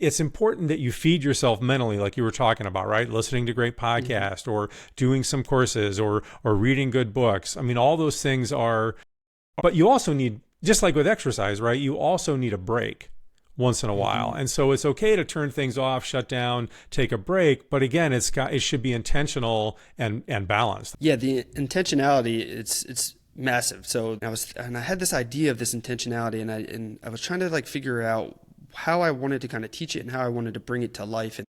it's important that you feed yourself mentally, like you were talking about, right? Listening to great podcasts or doing some courses or reading good books. I mean, all those things are, but you also need, just like with exercise, right? You also need a break once in a while. And so it's okay to turn things off, shut down, take a break. But again, it should be intentional and balanced. Yeah, the intentionality, it's massive. So I had this idea of this intentionality, and I was trying to like figure out how I wanted to kind of teach it and how I wanted to bring it to life.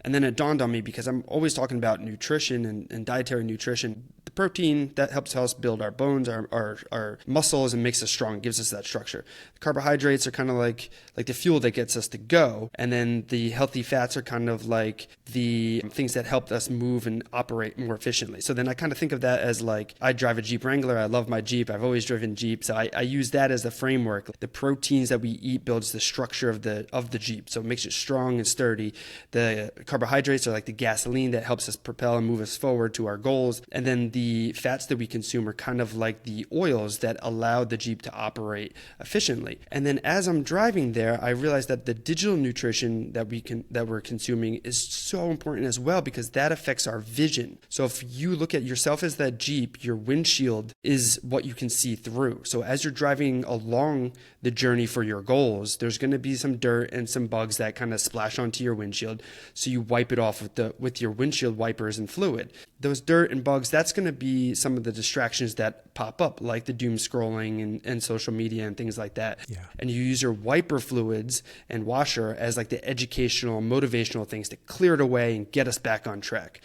And then it dawned on me, because I'm always talking about nutrition and dietary nutrition. The protein, that helps us build our bones, our muscles, and makes us strong, gives us that structure. The carbohydrates are kind of like the fuel that gets us to go. And then the healthy fats are kind of like the things that help us move and operate more efficiently. So then I kind of think of that as like, I drive a Jeep Wrangler. I love my Jeep. I've always driven Jeep. So I use that as the framework. The proteins that we eat builds the structure of the Jeep. So it makes it strong and sturdy. The carbohydrates are like the gasoline that helps us propel and move us forward to our goals. And then the fats that we consume are kind of like the oils that allow the Jeep to operate efficiently. And then as I'm driving there, I realized that the digital nutrition that we're consuming is so important as well, because that affects our vision. So if you look at yourself as that Jeep, your windshield is what you can see through. So as you're driving along the journey for your goals, there's going to be some dirt and some bugs that kind of splash onto your windshield. So you wipe it off with your windshield wipers and fluid. Those dirt and bugs, that's going to be some of the distractions that pop up, like the doom scrolling and social media and things like that. Yeah. And you use your wiper fluids and washer as like the educational, motivational things to clear it away and get us back on track.